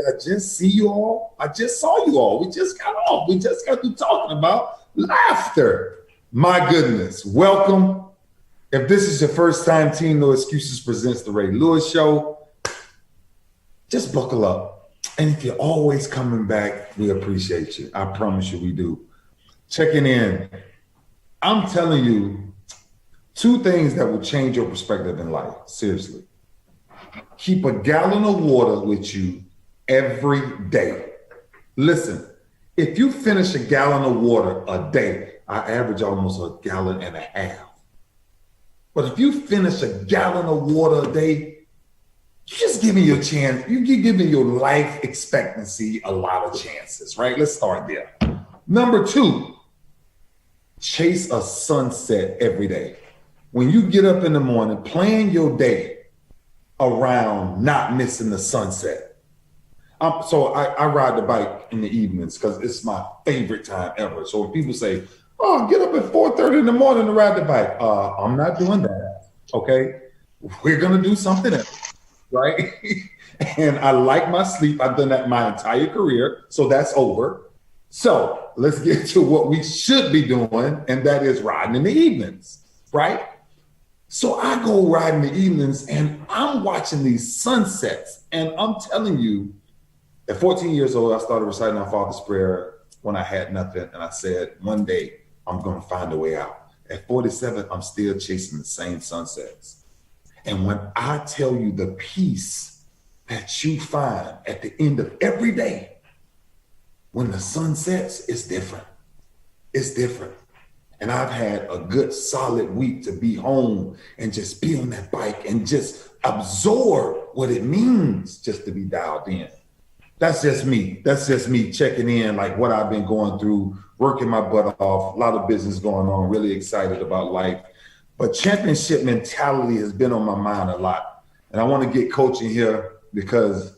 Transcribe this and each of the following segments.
I just see you all. I just saw you all. We just got off. We just got through talking about laughter. My goodness. Welcome. If this is your first time, Team No Excuses presents the Ray Lewis Show. Just buckle up. And if you're always coming back, we appreciate you. I promise you we do. Checking in. I'm telling you 2 things that will change your perspective in life. Seriously. Keep a gallon of water with you every day. Listen, if you finish a gallon of water a day, I average almost a gallon and a half. But if you finish a gallon of water a day, you're just giving your chance. You're giving your life expectancy a lot of chances, right? Let's start there. Number 2, chase a sunset every day. When you get up in the morning, plan your day around not missing the sunset. So I ride the bike in the evenings because it's my favorite time ever. So when people say, oh, get up at 4:30 in the morning to ride the bike. I'm not doing that, okay? We're gonna do something else, right? And I like my sleep. I've done that my entire career, so that's over. So let's get to what we should be doing, and that is riding in the evenings, right? So I go ride in the evenings and I'm watching these sunsets. And I'm telling you, at 14 years old, I started reciting my Father's Prayer when I had nothing. And I said, one day I'm going to find a way out. At 47, I'm still chasing the same sunsets. And when I tell you the peace that you find at the end of every day, when the sun sets, it's different. It's different. And I've had a good solid week to be home and just be on that bike and just absorb what it means just to be dialed in. That's just me. That's just me checking in, like what I've been going through, working my butt off, a lot of business going on, really excited about life. But championship mentality has been on my mind a lot. And I want to get coaching here because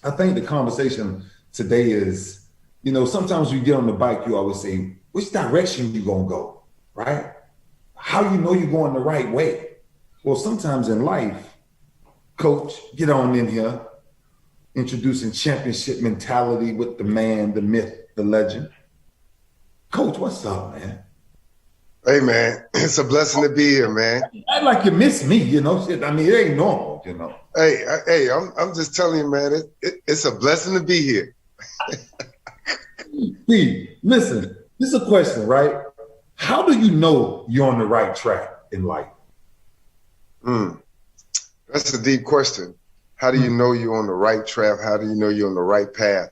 I think the conversation today is, you know, sometimes you get on the bike, you always say, which direction you gonna go, right? How you know you're going the right way? Well, sometimes in life, coach, get on in here, introducing championship mentality with the man, the myth, the legend. Coach, what's up, man? Hey, man, it's a blessing to be here, man. I like you miss me, you know. Shit, I mean, it ain't normal, you know. Hey, I'm just telling you, man, it's a blessing to be here. Steve, listen. This is a question, right? How do you know you're on the right track in life? That's a deep question. How do you know you're on the right track? How do you know you're on the right path?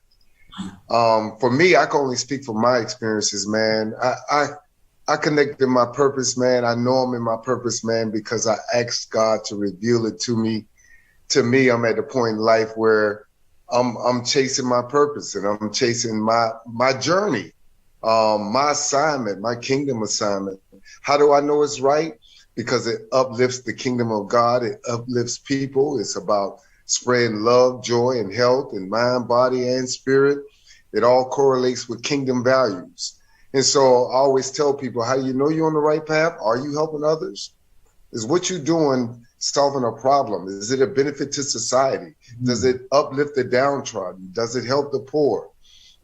For me, I can only speak from my experiences, man. I connected my purpose, man. I know I'm in my purpose, man, because I asked God to reveal it to me. To me, I'm at a point in life where I'm chasing my purpose and I'm chasing my journey. My assignment, my kingdom assignment. How do I know it's right? Because it uplifts the kingdom of God. It uplifts people. It's about spreading love, joy, and health in mind, body, and spirit. It all correlates with kingdom values. And so I always tell people, how do you know you're on the right path? Are you helping others? Is what you're doing solving a problem? Is it a benefit to society? Does it uplift the downtrodden? Does it help the poor?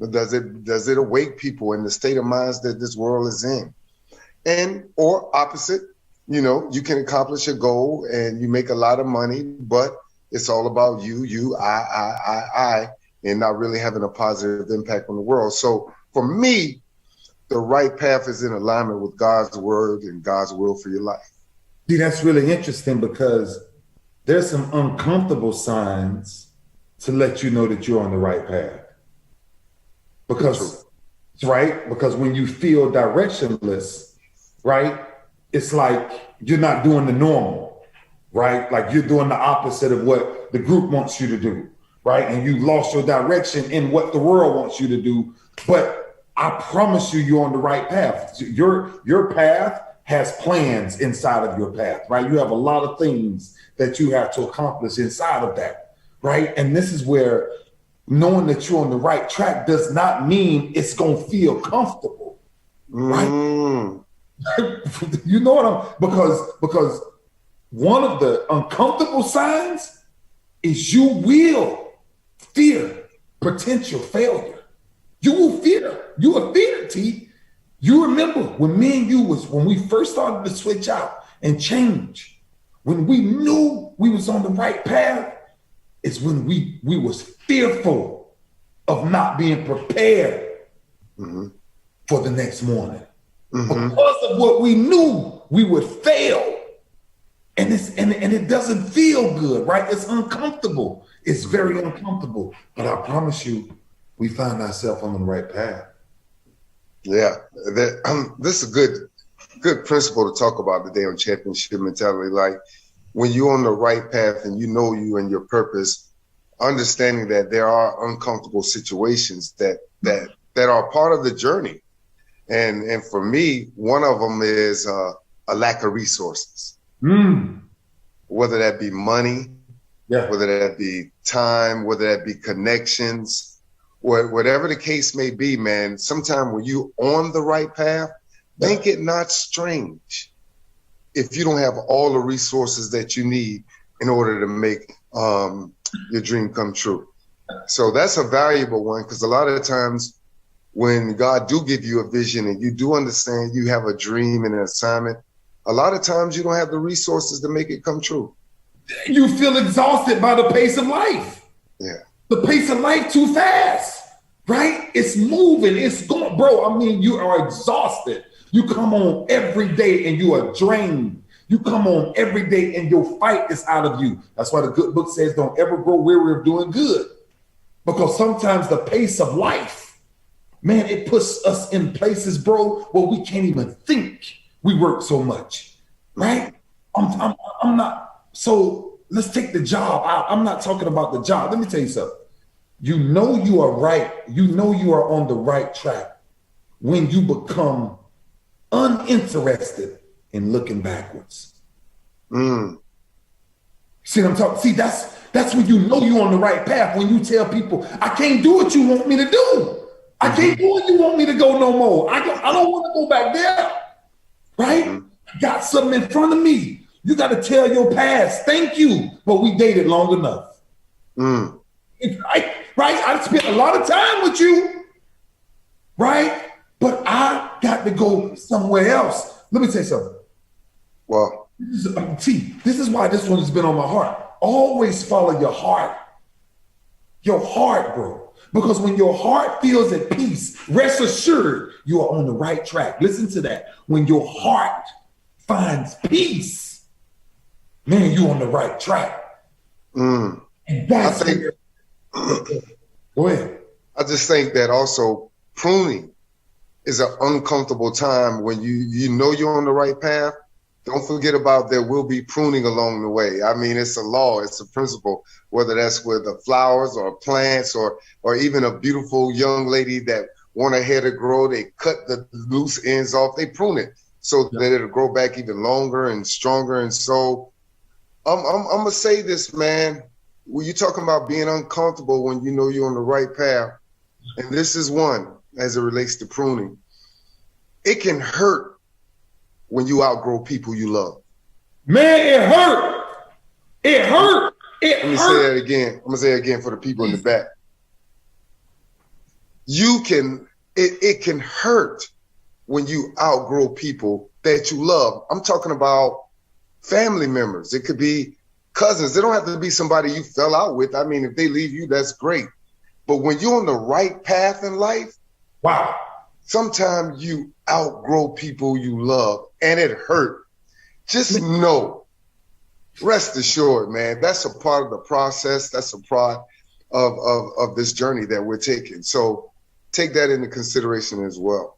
Does it awake people in the state of minds that this world is in? And or opposite, you know, you can accomplish a goal and you make a lot of money, but it's all about you, I, and not really having a positive impact on the world. So for me, the right path is in alignment with God's word and God's will for your life. See, that's really interesting because there's some uncomfortable signs to let you know that you're on the right path. Because when you feel directionless, right, it's like you're not doing the normal, right? Like you're doing the opposite of what the group wants you to do, right? And you lost your direction in what the world wants you to do. But I promise you, you're on the right path. Your path has plans inside of your path, right? You have a lot of things that you have to accomplish inside of that, right? And this is where knowing that you're on the right track does not mean it's going to feel comfortable, right? You know what because one of the uncomfortable signs is you will fear potential failure. You will fear. You will fear, T. You remember when me and you when we first started to switch out and change, when we knew we was on the right path, it's when we was fearful of not being prepared for the next morning. Because of what we knew we would fail. And it doesn't feel good, right? It's uncomfortable. It's very uncomfortable. But I promise you, we find ourselves on the right path. Yeah, this is a good principle to talk about today on championship mentality. Like when you're on the right path and you know you and your purpose, understanding that there are uncomfortable situations that are part of the journey. And for me, one of them is a lack of resources, whether that be money, whether that be time, whether that be connections, whatever the case may be, man. Sometimes when you on the right path, think it not strange if you don't have all the resources that you need in order to make your dream come true. So that's a valuable one, because a lot of times when God do give you a vision and you do understand you have a dream and an assignment, a lot of times you don't have the resources to make it come true. You feel exhausted by the pace of life. Yeah. The pace of life too fast, right? It's moving, it's going, bro. I mean, you are exhausted. You come on every day and you are drained. You come on every day and your fight is out of you. That's why the good book says don't ever grow weary of doing good. Because sometimes the pace of life, man, it puts us in places, bro, where we can't even think. We work so much, right? I'm not. So let's take the job out. I'm not talking about the job. Let me tell you something. You know you are right. You know you are on the right track when you become uninterested in looking backwards. See what I'm talking? See, that's when you know you're on the right path. When you tell people, I can't do what you want me to do. I can't do what you want me to go no more. I don't want to go back there. Right? I got something in front of me. You got to tell your past, thank you, but we dated long enough. Right? I spent a lot of time with you, right? But I got to go somewhere else. Let me tell you something. Well, this is why this one has been on my heart. Always follow your heart. Your heart, bro. Because when your heart feels at peace, rest assured you are on the right track. Listen to that. When your heart finds peace, man, you're on the right track. And that's go ahead. I just think that also pruning is an uncomfortable time when you know you're on the right path. Don't forget about there will be pruning along the way. I mean, it's a law, it's a principle, whether that's with the flowers or plants or even a beautiful young lady that want her hair to grow, they cut the loose ends off, they prune it so that it'll grow back even longer and stronger. And so I'm gonna say this, man, when you're talking about being uncomfortable when you know you're on the right path, and this is one as it relates to pruning, it can hurt when you outgrow people you love. Man, it hurt. It hurt. Let me say that again. I'm gonna say it again for the people in the back. It can hurt when you outgrow people that you love. I'm talking about family members. It could be cousins. They don't have to be somebody you fell out with. I mean, if they leave you, that's great. But when you're on the right path in life, wow, sometimes you outgrow people you love and it hurt. Just know, rest assured, man, that's a part of the process. That's a part of this journey that we're taking. So take that into consideration as well.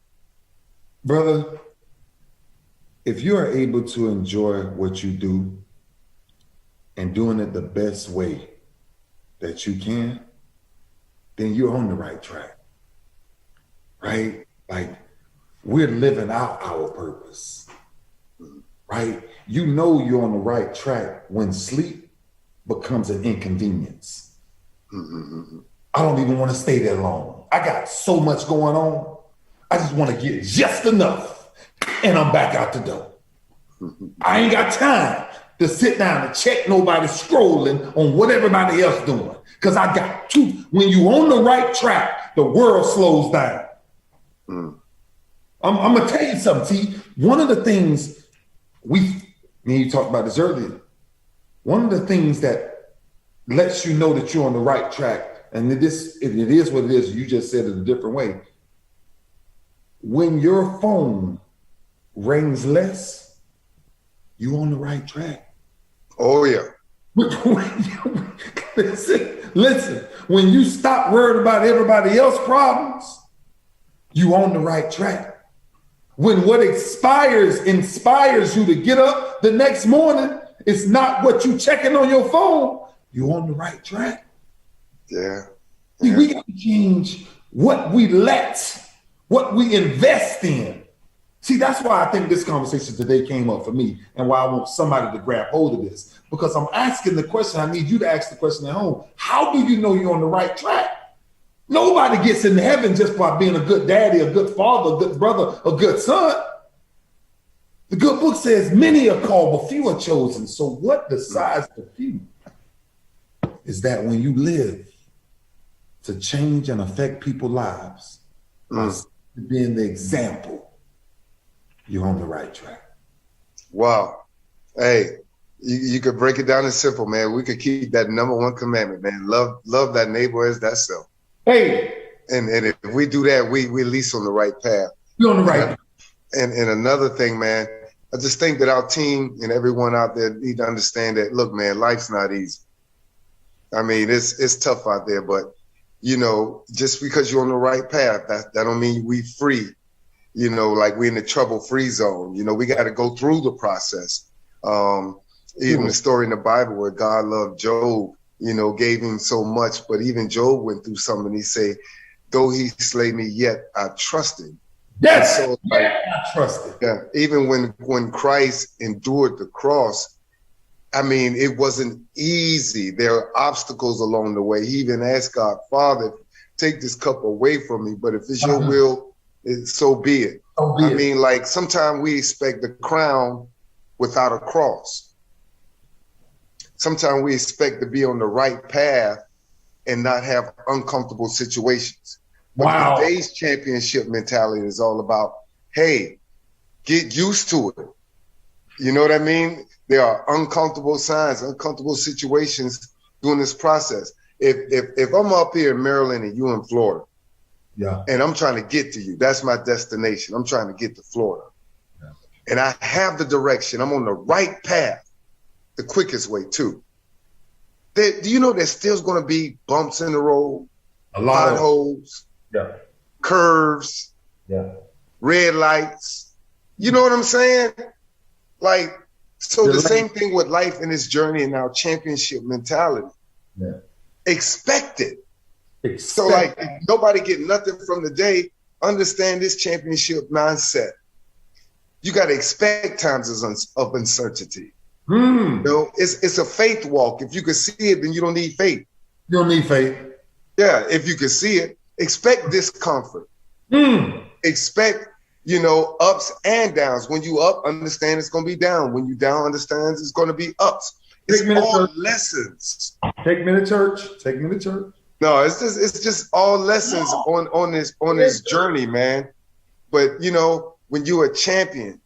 Brother, if you are able to enjoy what you do and doing it the best way that you can, then you're on the right track, right? Like, we're living out our purpose, right? You know you're on the right track when sleep becomes an inconvenience. I don't even want to stay there long. I got so much going on. I just want to get just enough and I'm back out the door. I ain't got time to sit down and check nobody scrolling on what everybody else doing. Because I got to. When you on the right track, the world slows down. I'm going to tell you something. See, one of the things you talked about this earlier, one of the things that lets you know that you're on the right track, and it is what it is, you just said it a different way. When your phone rings less, you on the right track. Oh, yeah. Listen, when you stop worrying about everybody else's problems, you on the right track. When what inspires you to get up the next morning is not what you checking on your phone, you on the right track. Yeah. See, we got to change what we invest in. See, that's why I think this conversation today came up for me and why I want somebody to grab hold of this. Because I'm asking the question, I need you to ask the question at home. How do you know you're on the right track? Nobody gets into heaven just by being a good daddy, a good father, a good brother, a good son. The good book says many are called, but few are chosen. So what decides the few is that when you live to change and affect people's lives, by being the example, you're on the right track. Wow. Hey, you could break it down in simple, man. We could keep that number one commandment, man. Love that neighbor as thyself. Hey. And if we do that, we at least on the right path. You're on the right path. And another thing, man, I just think that our team and everyone out there need to understand that, look, man, life's not easy. I mean, it's tough out there, but, you know, just because you're on the right path, that don't mean we free. You know, like we're in the trouble-free zone. You know, we got to go through the process. Even the story in the Bible where God loved Job, you know, gave him so much, but even Job went through something. And he said, though he slay me, yet I trust him. Yes, so, I trust him. Yeah, even when Christ endured the cross, I mean, it wasn't easy. There are obstacles along the way. He even asked God, Father, take this cup away from me, but if it's your will, so be it. I mean, like sometimes we expect the crown without a cross. Sometimes we expect to be on the right path and not have uncomfortable situations. But today's championship mentality is all about, hey, get used to it. You know what I mean? There are uncomfortable signs, uncomfortable situations during this process. If I'm up here in Maryland and you in Florida, and I'm trying to get to you, that's my destination. I'm trying to get to Florida. And I have the direction. I'm on the right path. The quickest way too. Do you know there's still going to be bumps in the road, a lot potholes, curves, red lights? You know what I'm saying? Like, so the same thing with life in this journey and our championship mentality. Expect it. So like, if nobody get nothing from the day, understand this championship mindset. You got to expect times of uncertainty. You know, it's a faith walk. If you can see it, then you don't need faith. You don't need faith. Yeah, if you can see it, expect discomfort. Expect, you know, ups and downs. When you up, understand it's going to be down. When you down, understand it's going to be ups. It's all lessons. Take me to church. Take me to church. No, it's just all lessons on this journey, man. But you know, when you're a champion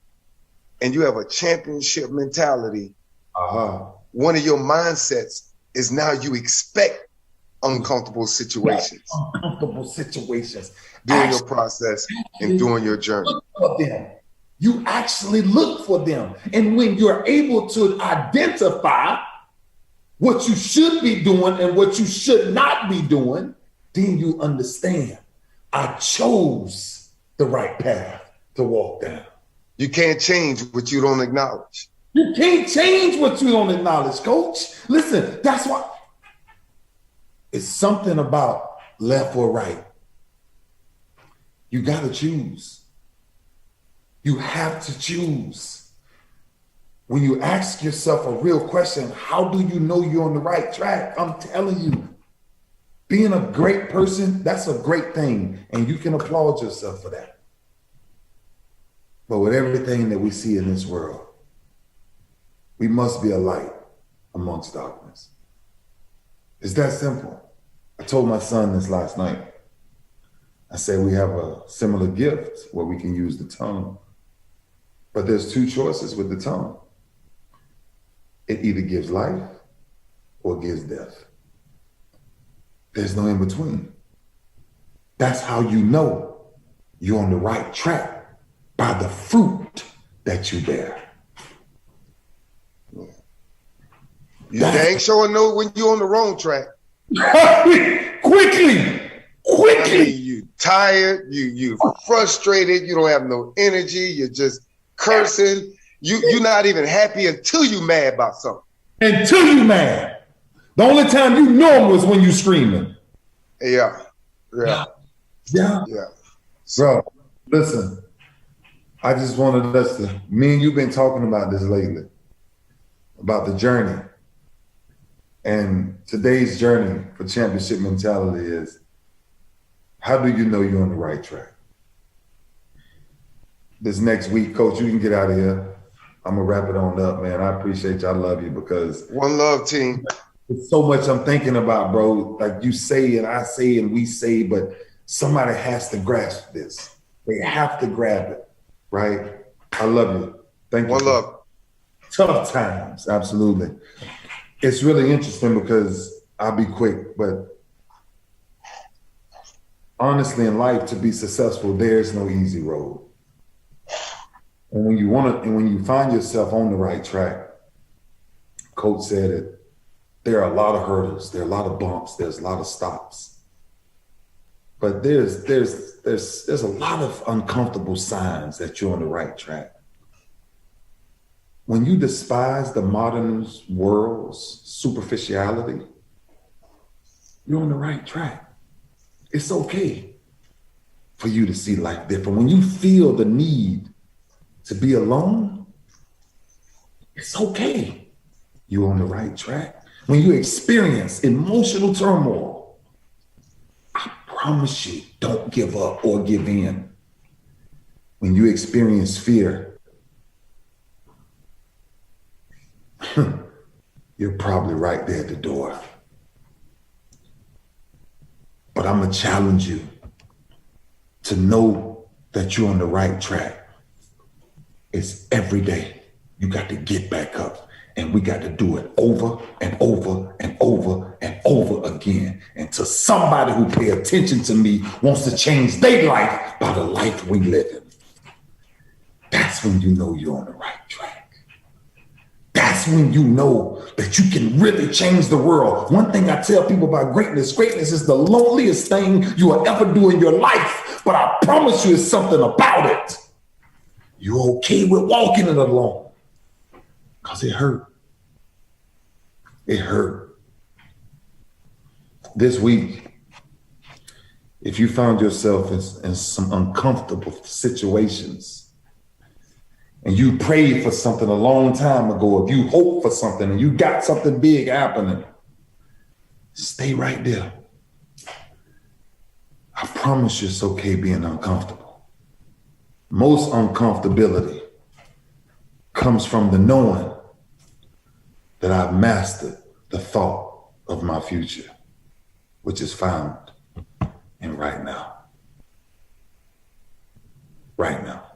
and you have a championship mentality, one of your mindsets is now you expect uncomfortable situations. Uncomfortable situations. During your process and during your journey. Look for them. You actually look for them. And when you're able to identify what you should be doing and what you should not be doing, then you understand, I chose the right path to walk down. You can't change what you don't acknowledge. You can't change what you don't acknowledge, coach. Listen, that's why it's something about left or right. You got to choose. You have to choose. When you ask yourself a real question, how do you know you're on the right track? I'm telling you, being a great person, that's a great thing. And you can applaud yourself for that. But with everything that we see in this world, we must be a light amongst darkness. It's that simple. I told my son this last night. I said we have a similar gift where we can use the tongue, but there's two choices with the tongue. It either gives life or gives death. There's no in between. That's how you know you're on the right track, by the fruit that you bear. You dang sure know when you're on the wrong track. Quickly. I mean, you tired, you frustrated, you don't have no energy, you're just cursing. You're not even happy until you mad about something. Until you mad. The only time you know them was when you screaming. Yeah. Bro, listen, I just wanted us to, me and you've been talking about this lately, about the journey. And today's journey for championship mentality is, how do you know you're on the right track? This next week, Coach, you can get out of here. I'm gonna wrap it on up, man. I appreciate you. I love you because one love, team. There's so much I'm thinking about, bro. Like you say and I say and we say, but somebody has to grasp this. They have to grab it, right? I love you. Thank you. One love. Tough times, absolutely. It's really interesting because I'll be quick, but honestly, in life, to be successful, there's no easy road. And when you find yourself on the right track, Coach said it, there are a lot of hurdles, there are a lot of bumps, there's a lot of stops. But there's a lot of uncomfortable signs that you're on the right track. When you despise the modern world's superficiality, you're on the right track. It's okay for you to see life different. When you feel the need to be alone, it's okay. You're on the right track. When you experience emotional turmoil, I promise you, don't give up or give in. When you experience fear, you're probably right there at the door. But I'm gonna challenge you to know that you're on the right track. It's every day. You got to get back up, and we got to do it over and over and over and over again until somebody who pay attention to me wants to change their life by the life we live in. That's when you know you're on the right track. That's when you know that you can really change the world. One thing I tell people about greatness is the loneliest thing you will ever do in your life, but I promise you it's something about it. You're okay with walking it alone because it hurt. It hurt. This week, if you found yourself in some uncomfortable situations, and you prayed for something a long time ago, if you hoped for something and you got something big happening, stay right there. I promise you it's okay being uncomfortable. Most uncomfortability comes from the knowing that I've mastered the thought of my future, which is found in right now. Right now.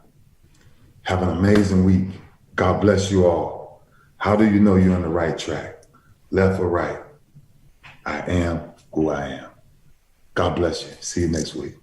Have an amazing week. God bless you all. How do you know you're on the right track? Left or right? I am who I am. God bless you. See you next week.